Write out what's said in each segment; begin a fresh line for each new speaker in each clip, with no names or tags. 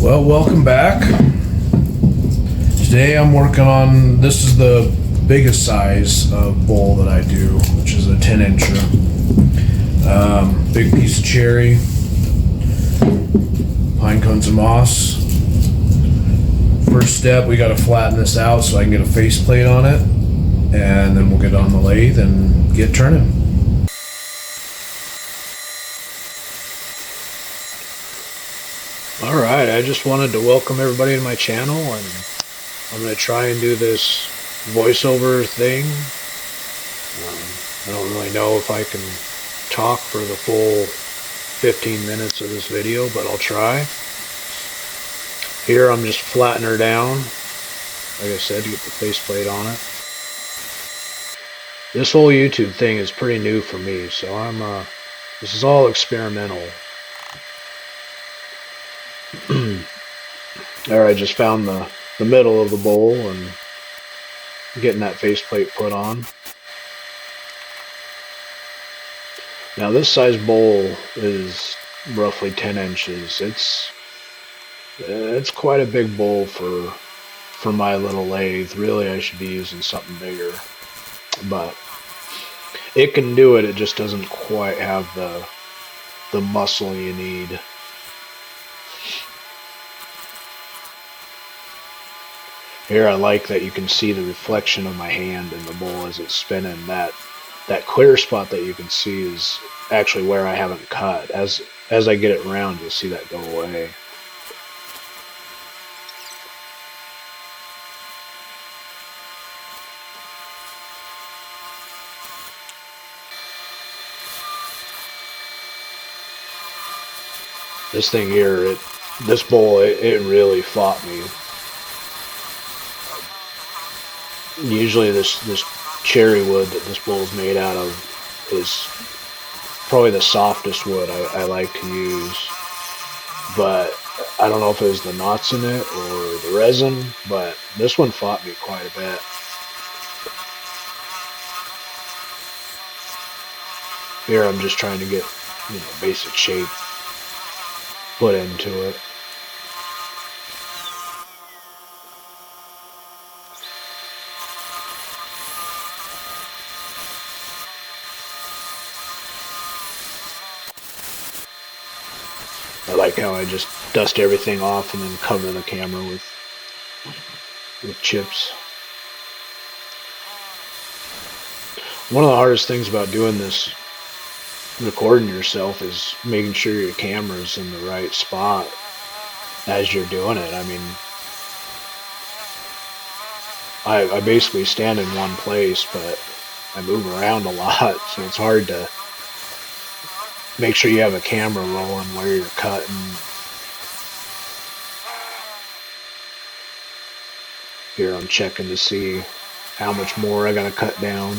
Well, welcome back. Today I'm working on, this is the biggest size of bowl that I do, which is a 10-incher. Big piece of cherry, pine cones and moss. First step, we got to flatten this out so I can get a faceplate on it, and then we'll get it on the lathe and get turning. Alright, I just wanted to welcome everybody to my channel, and I'm going to try and do this voiceover thing. I don't really know if I can talk for the full 15 minutes of this video, but I'll try. Here I'm just flattening her down, like I said, to get the faceplate on it. This whole YouTube thing is pretty new for me, so this is all experimental. There, I just found the middle of the bowl and getting that faceplate put on. Now this size bowl is roughly 10 inches. It's quite a big bowl for my little lathe. Really, I should be using something bigger, but it can do it. It just doesn't quite have the muscle you need. Here I like that you can see the reflection of my hand in the bowl as it's spinning. That clear spot that you can see is actually where I haven't cut. As I get it round, you'll see that go away. This thing here, this bowl, it really fought me. Usually this cherry wood that this bowl is made out of is probably the softest wood I like to use, but I don't know if it was the knots in it or the resin, but this one fought me quite a bit. Here I'm just trying to get, basic shape put into it. I like how I just dust everything off and then cover the camera with chips. One of the hardest things about doing this, recording yourself, is making sure your camera's in the right spot as you're doing it. I mean, I basically stand in one place, but I move around a lot, so it's hard to make sure you have a camera rolling where you're cutting. Here I'm checking to see how much more I gotta cut down.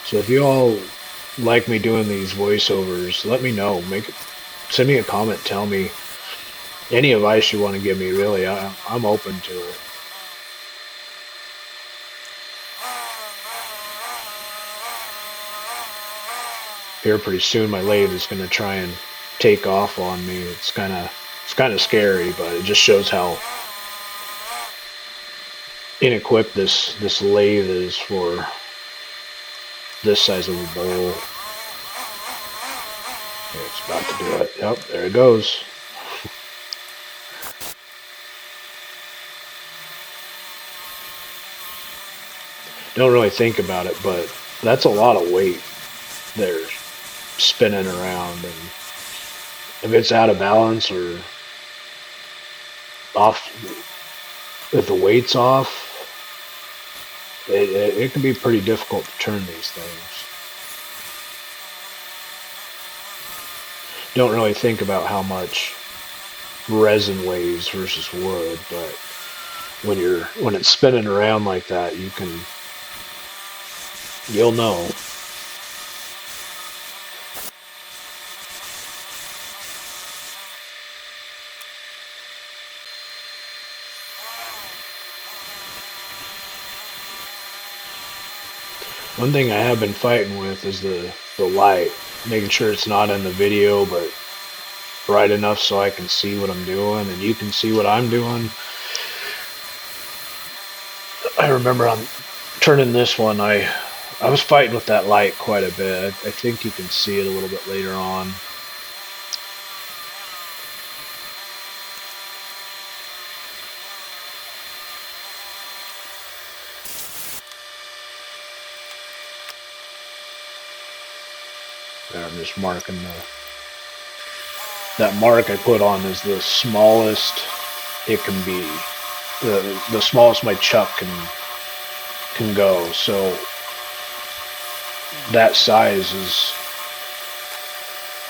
So if you all like me doing these voiceovers, let me know. Send me a comment, tell me any advice you want to give me. Really, I'm open to it. Here pretty soon my lathe is going to try and take off on me. It's kind of scary, but it just shows how inequipped this lathe is for this size of a bowl. It's about to do it. Yep, there it goes. Don't really think about it, but that's a lot of weight there spinning around, and if it's out of balance or off, if the weight's off, it can be pretty difficult to turn these things. Don't really think about how much resin weighs versus wood, but when it's spinning around like that, you'll know. One thing I have been fighting with is the light, making sure it's not in the video, but bright enough so I can see what I'm doing and you can see what I'm doing. I remember on turning this one, I was fighting with that light quite a bit. I think you can see it a little bit later on. There, I'm just marking that mark I put on is the smallest it can be. The smallest my chuck can go. So that size is,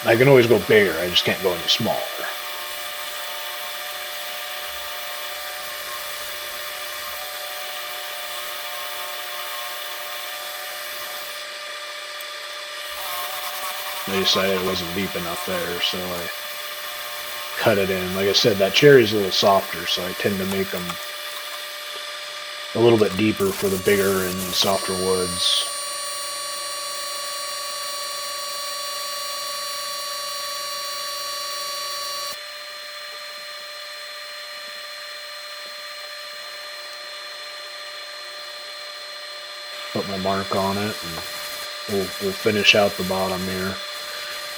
I can always go bigger, I just can't go any smaller. I decided it wasn't deep enough there, so I cut it in. Like I said, that cherry's a little softer, so I tend to make them a little bit deeper for the bigger and softer woods. Put my mark on it, and we'll finish out the bottom here.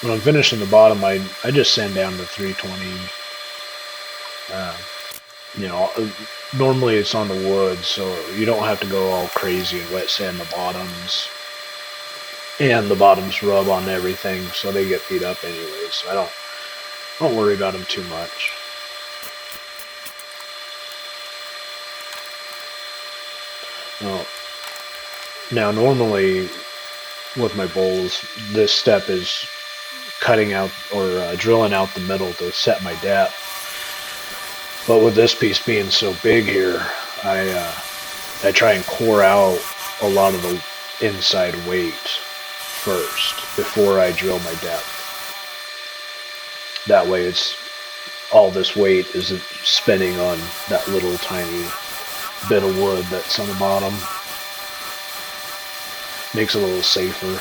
When I'm finishing the bottom, I just sand down to 320. You know, normally it's on the wood, so you don't have to go all crazy and wet sand the bottoms. And the bottoms rub on everything, so they get beat up anyways. So I don't worry about them too much. Now normally with my bowls, this step is cutting out or drilling out the middle to set my depth. But with this piece being so big here, I try and core out a lot of the inside weight first before I drill my depth. That way it's all this weight isn't spinning on that little tiny bit of wood that's on the bottom. Makes it a little safer.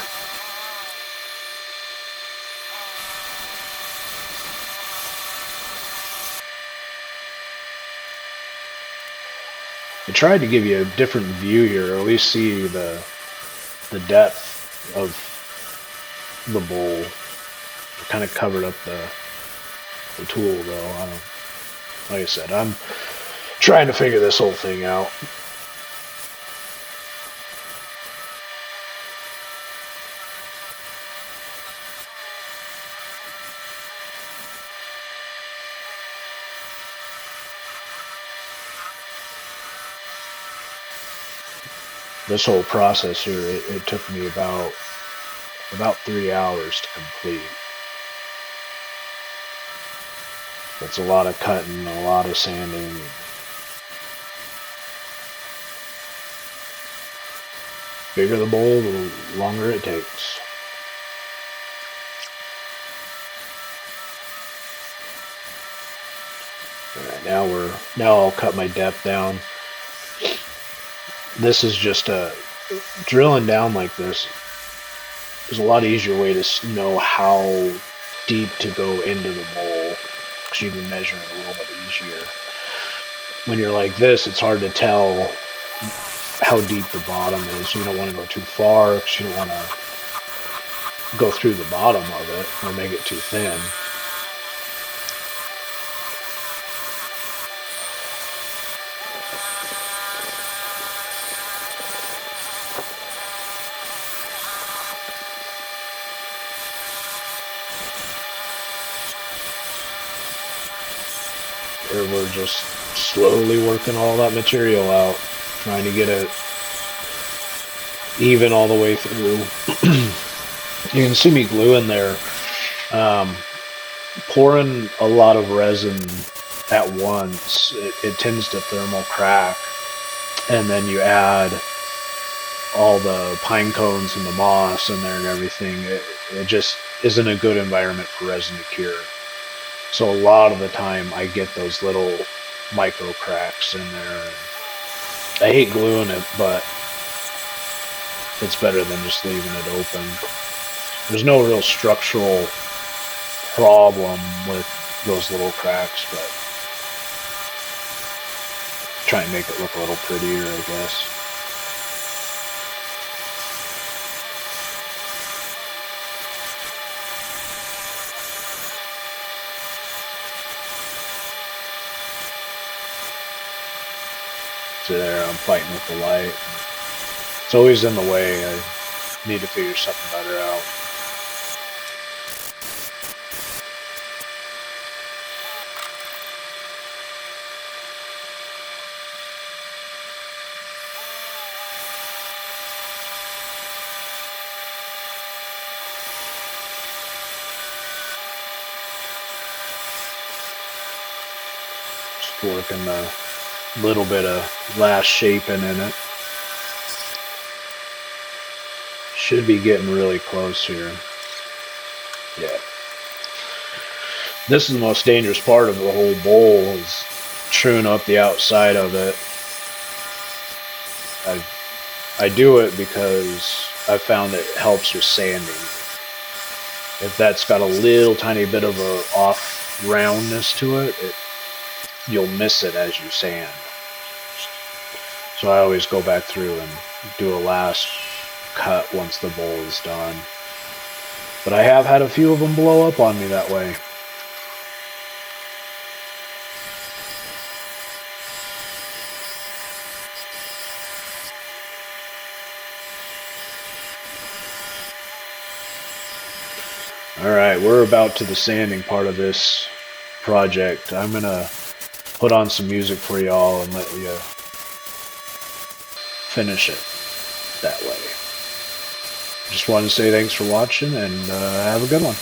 I tried to give you a different view here, or at least see the depth of the bowl. I kind of covered up the tool though. Like I said, I'm trying to figure this whole thing out. This whole process here, it took me about 3 hours to complete. That's a lot of cutting, a lot of sanding. Bigger the bowl, the longer it takes. Alright, now I'll cut my depth down. This is just drilling down like this is a lot easier way to know how deep to go into the bowl, because you can measure it a little bit easier. When you're like this, it's hard to tell how deep the bottom is. You don't want to go too far because you don't want to go through the bottom of it or make it too thin. Here we're just slowly working all that material out, trying to get it even all the way through. You can see me gluing there, pouring a lot of resin at once. It tends to thermal crack, and then you add all the pine cones and the moss in there and everything. It just isn't a good environment for resin to cure. So a lot of the time I get those little micro cracks in there. I hate gluing it, but it's better than just leaving it open. There's no real structural problem with those little cracks, but try and make it look a little prettier, I guess. So there, I'm fighting with the light. It's always in the way. I need to figure something better out. Just working the little bit of last shaping in it. Should be getting really close here. Yeah. This is the most dangerous part of the whole bowl, is truing up the outside of it. I do it because I've found it helps with sanding. If that's got a little tiny bit of a off roundness to it, you'll miss it as you sand. So I always go back through and do a last cut once the bowl is done. But I have had a few of them blow up on me that way. Alright, we're about to the sanding part of this project. I'm going to put on some music for y'all and let you finish it that way. Just wanted to say thanks for watching, and have a good one.